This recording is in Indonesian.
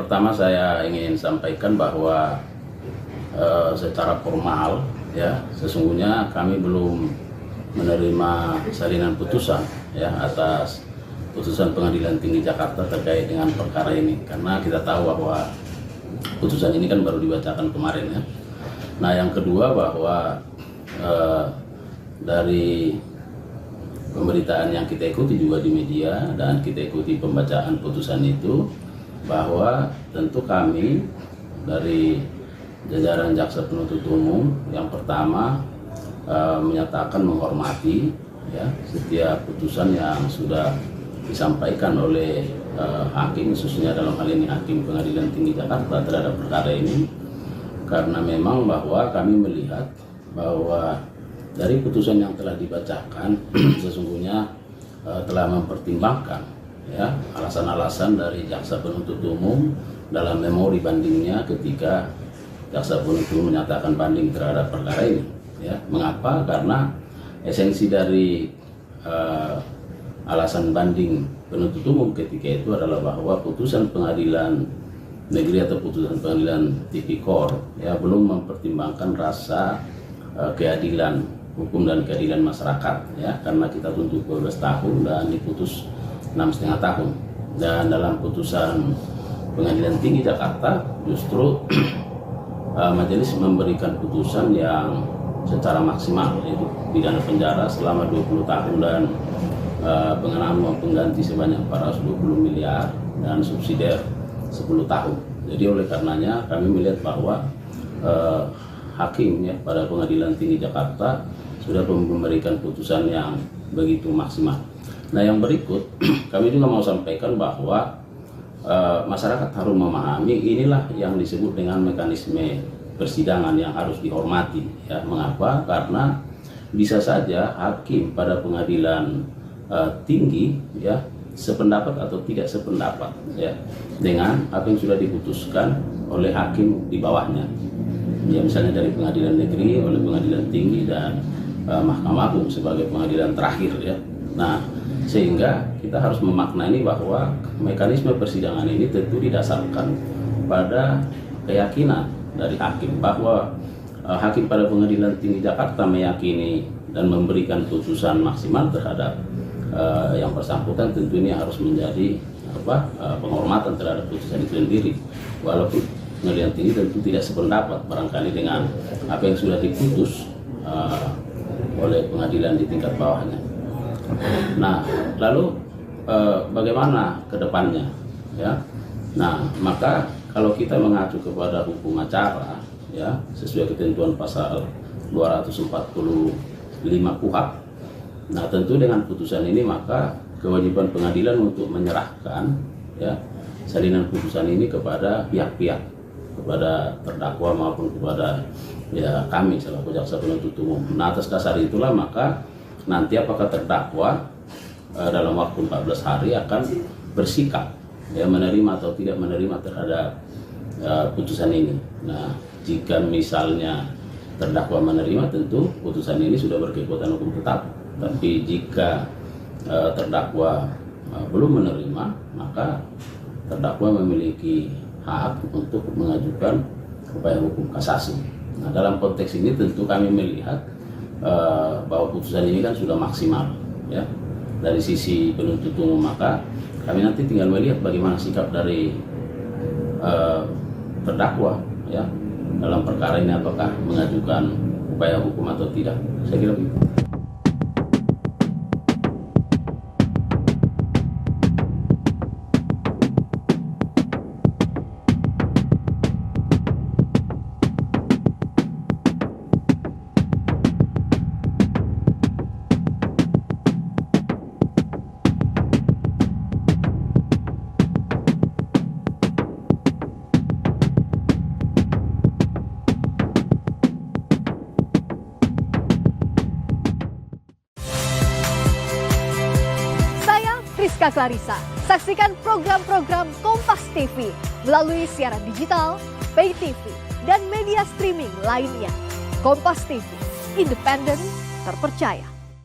pertama saya ingin sampaikan bahwa secara formal ya sesungguhnya kami belum menerima salinan putusan ya atas putusan Pengadilan Tinggi Jakarta terkait dengan perkara ini, karena kita tahu bahwa putusan ini kan baru dibacakan kemarin ya. Nah, yang kedua bahwa dari pemberitaan yang kita ikuti juga di media dan kita ikuti pembacaan putusan itu, bahwa tentu kami dari jajaran jaksa penuntut umum yang pertama menyatakan menghormati ya setiap putusan yang sudah disampaikan oleh hakim, khususnya dalam hal ini Hakim Pengadilan Tinggi Jakarta terhadap perkara ini, karena memang bahwa kami melihat bahwa dari putusan yang telah dibacakan sesungguhnya telah mempertimbangkan ya alasan-alasan dari jaksa penuntut umum dalam memori bandingnya ketika jaksa penuntut umum menyatakan banding terhadap perkara ini ya. Mengapa? Karena esensi dari alasan banding penuntut umum ketika itu adalah bahwa putusan pengadilan negeri atau putusan pengadilan tipikor ya belum mempertimbangkan rasa keadilan hukum dan keadilan masyarakat ya, karena kita tuntut 12 tahun dan diputus 6,5 tahun. Dan dalam putusan Pengadilan Tinggi Jakarta justru majelis memberikan putusan yang secara maksimal, yaitu pidana penjara selama 20 tahun dan pengenaan uang pengganti sebanyak 420 miliar dan subsidiar 10 tahun. Jadi oleh karenanya kami melihat bahwa hakim ya pada Pengadilan Tinggi Jakarta sudah memberikan putusan yang begitu maksimal. Nah, yang berikut kami juga mau sampaikan bahwa masyarakat harus memahami inilah yang disebut dengan mekanisme persidangan yang harus dihormati ya. Mengapa? Karena bisa saja hakim pada pengadilan tinggi ya sependapat atau tidak sependapat ya dengan apa yang sudah diputuskan oleh hakim di bawahnya ya, misalnya dari pengadilan negeri, oleh pengadilan tinggi dan Mahkamah Agung sebagai pengadilan terakhir ya. Nah, sehingga kita harus memaknai bahwa mekanisme persidangan ini tentu didasarkan pada keyakinan dari hakim bahwa hakim pada Pengadilan Tinggi Jakarta meyakini dan memberikan putusan maksimal terhadap yang bersangkutan. Tentu ini harus menjadi penghormatan terhadap putusan itu sendiri, walaupun Pengadilan Tinggi tentu tidak sependapat barangkali dengan apa yang sudah diputus oleh pengadilan di tingkat bawahnya. Nah, lalu bagaimana ke depannya ya? Nah, maka kalau kita mengacu kepada hukum acara ya sesuai ketentuan pasal 245 KUHP, nah tentu dengan putusan ini maka kewajiban pengadilan untuk menyerahkan ya salinan putusan ini kepada pihak-pihak, kepada terdakwa maupun kepada ya kami selaku jaksa penuntut umum. Nah, atas dasar itulah maka nanti apakah terdakwa dalam waktu 14 hari akan bersikap ya menerima atau tidak menerima terhadap putusan ini. Nah, jika misalnya terdakwa menerima, tentu putusan ini sudah berkekuatan hukum tetap. Tapi jika terdakwa belum menerima, maka terdakwa memiliki hak untuk mengajukan upaya hukum kasasi. Nah, dalam konteks ini tentu kami melihat bahwa putusan ini kan sudah maksimal ya dari sisi penuntut umum, maka kami nanti tinggal melihat bagaimana sikap dari terdakwa ya dalam perkara ini, apakah mengajukan upaya hukum atau tidak. Saya kira begitu. Rizka Clarissa. Saksikan program-program Kompas TV melalui siaran digital, pay TV, dan media streaming lainnya. Kompas TV, independen, terpercaya.